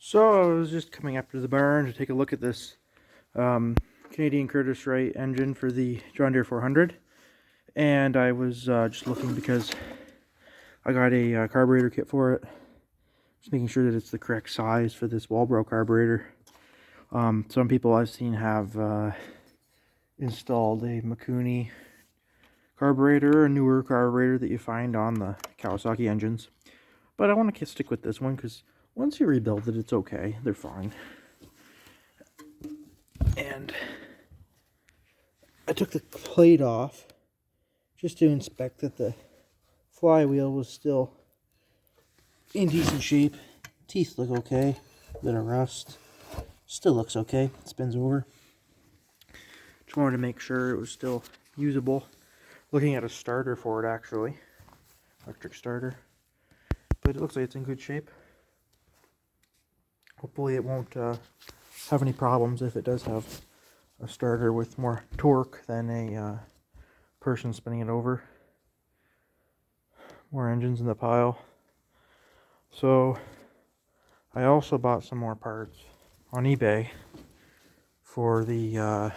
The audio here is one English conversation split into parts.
So I was just coming up to the barn to take a look at this Canadian Curtiss-Wright engine for the John Deere 400, and I was just looking because I got a carburetor kit for it, just making sure that it's the correct size for this Walbro carburetor. Some people I've seen have installed a Mikuni carburetor, a newer carburetor that you find on the Kawasaki engines, but I want to stick with this one because once you rebuild it, it's okay. They're fine. And I took the plate off just to inspect that the flywheel was still in decent shape. Teeth look okay. A bit of rust. Still looks okay. It spins over. Just wanted to make sure it was still usable. Looking at a starter for it, actually. Electric starter. But it looks like it's in good shape. Hopefully it won't have any problems if it does have a starter with more torque than a person spinning it over. More engines in the pile. So I also bought some more parts on eBay for the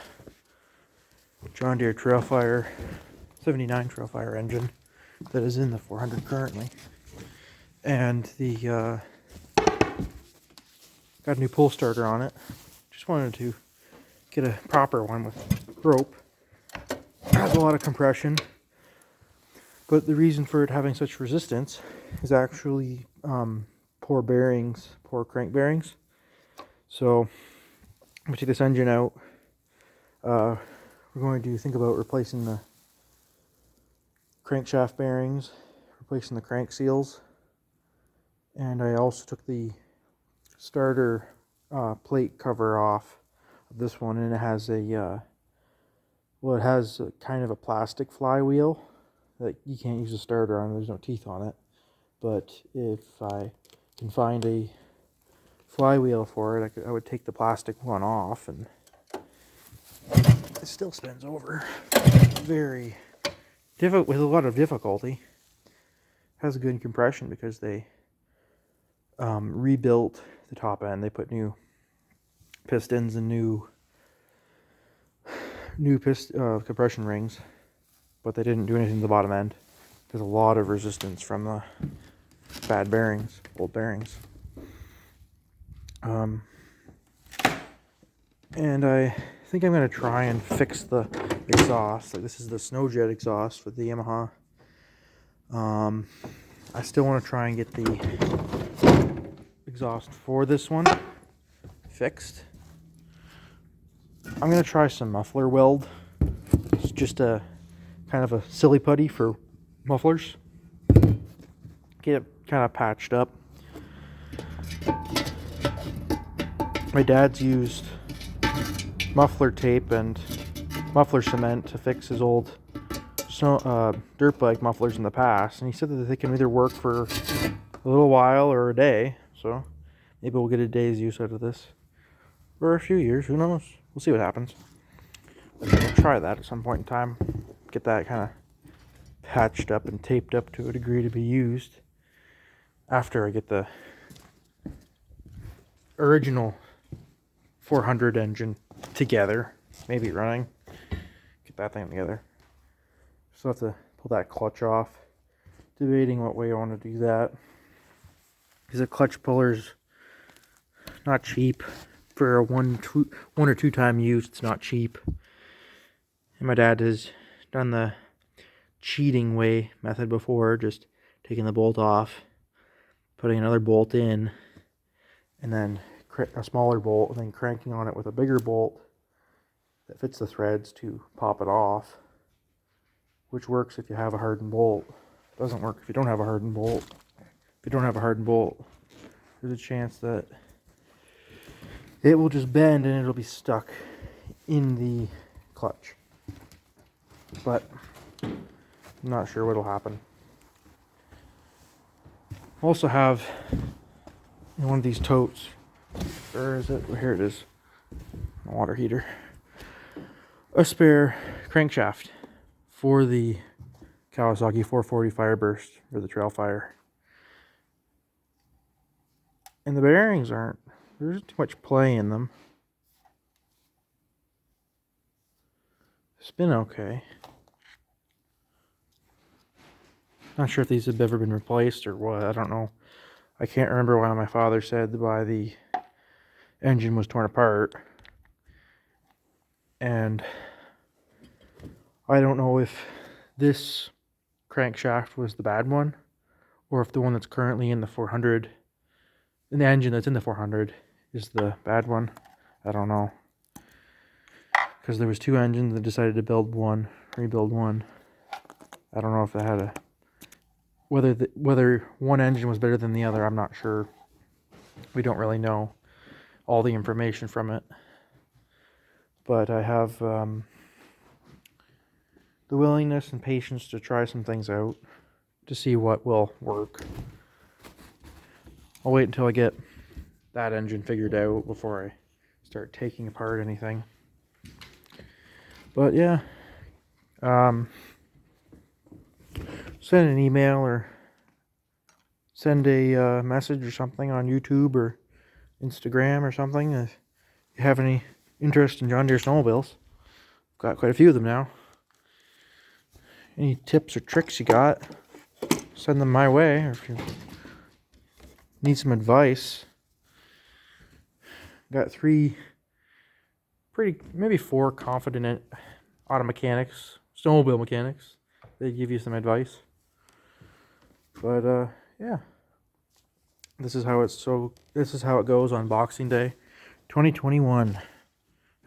John Deere Trailfire 79 Trailfire engine that is in the 400 currently. And the got a new pull starter on it. Just wanted to get a proper one with rope. It has a lot of compression, but the reason for it having such resistance is actually poor bearings, poor crank bearings. So I'm going to take this engine out. We're going to think about replacing the crankshaft bearings, replacing the crank seals, and I also took the starter plate cover off of this one, and it has a well, it has kind of a plastic flywheel that you can't use a starter on. There's no teeth on it, but if I can find a flywheel for it, I would take the plastic one off, and it still spins over very difficult, with a lot of difficulty. It has a good compression because they rebuilt the top end. They put new pistons and new compression rings, but they didn't do anything to the bottom end. There's a lot of resistance from the bad bearings, old bearings. And I think I'm going to try and fix the exhaust. Like, this is the Snowjet exhaust for the Yamaha. I still want to try and get the exhaust for this one fixed. I'm going to try some muffler weld. It's just a kind of a silly putty for mufflers. Get it kind of patched up. My dad's used muffler tape and muffler cement to fix his old dirt bike mufflers in the past, and he said that they can either work for a little while or a day, so maybe we'll get a day's use out of this, or a few years, who knows. We'll see what happens. We'll try that at some point in time, get that kind of patched up and taped up to a degree to be used after I get the original 400 engine together, maybe running, get that thing together. So I have to pull that clutch off. Debating what way I want to do that, because a clutch puller's not cheap for a one or two time use. It's not cheap, and my dad has done the cheating way method before, just taking the bolt off, putting another bolt in, and then a smaller bolt, and then cranking on it with a bigger bolt that fits the threads to pop it off, which works if you have a hardened bolt. Doesn't work if you don't have a hardened bolt. If you don't have a hardened bolt, there's a chance that it will just bend and it'll be stuck in the clutch. But I'm not sure what'll happen. I also have in one of these totes, where is it? Here it is. A water heater. A spare crankshaft for the Kawasaki 440 Fireburst, or the Trailfire. And the bearings aren't There's too much play in them. Spin okay. Not sure if these have ever been replaced or what. I don't know. I can't remember why my father said why the engine was torn apart. And I don't know if this crankshaft was the bad one, or if the one that's currently in the 400, in the engine that's in the 400, is the bad one. I don't know. Because there was two engines that decided to build one, rebuild one. I don't know if they had a... Whether one engine was better than the other, I'm not sure. We don't really know all the information from it. But I have the willingness and patience to try some things out to see what will work. I'll wait until I get that engine figured out before I start taking apart anything. But yeah, send an email or send a message or something on YouTube or Instagram or something if you have any interest in John Deere snowmobiles. Got quite a few of them now. Any tips or tricks you got, send them my way. Or if you need some advice, got maybe four confident auto mechanics, snowmobile mechanics. They give you some advice. But yeah, this is how it goes on Boxing Day, 2021,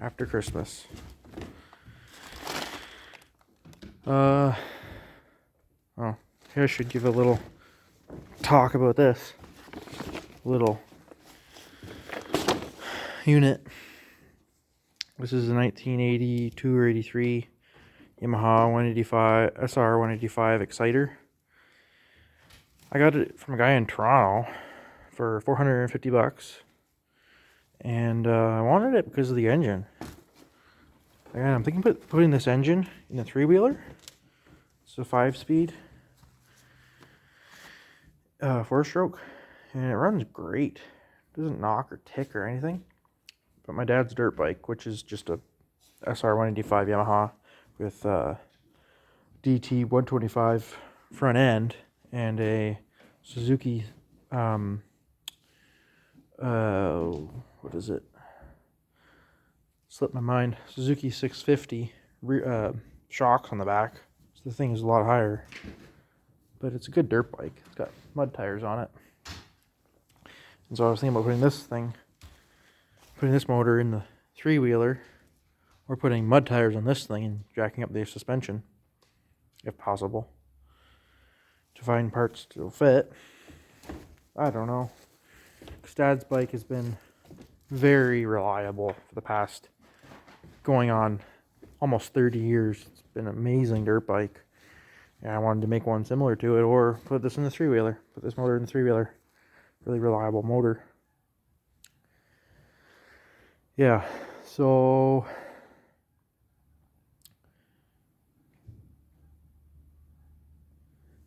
after Christmas. Oh, here I should give a little talk about this little unit. This is a 1982 or 83 Yamaha 185 SR185 Exciter. I got it from a guy in Toronto for $450, and I wanted it because of the engine. Again, I'm thinking putting this engine in a three-wheeler. It's a 5-speed, 4-stroke, and it runs great. It doesn't knock or tick or anything. But my dad's dirt bike, which is just a SR185 Yamaha with DT 125 front end and a Suzuki, what is it? Slipped my mind. Suzuki 650 shocks on the back. So the thing is a lot higher. But it's a good dirt bike. It's got mud tires on it. And so I was thinking about putting this motor in the three-wheeler, or putting mud tires on this thing and jacking up the suspension, if possible, to find parts to fit. I don't know. 'Cause Dad's bike has been very reliable for the past going on almost 30 years. It's been an amazing dirt bike. And I wanted to make one similar to it, or put this in the three-wheeler. Put this motor in the three-wheeler. Really reliable motor. Yeah, so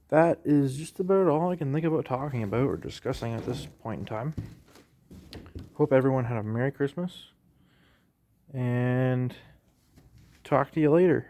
that is just about all I can think about talking about or discussing at this point in time. Hope everyone had a Merry Christmas, and talk to you later.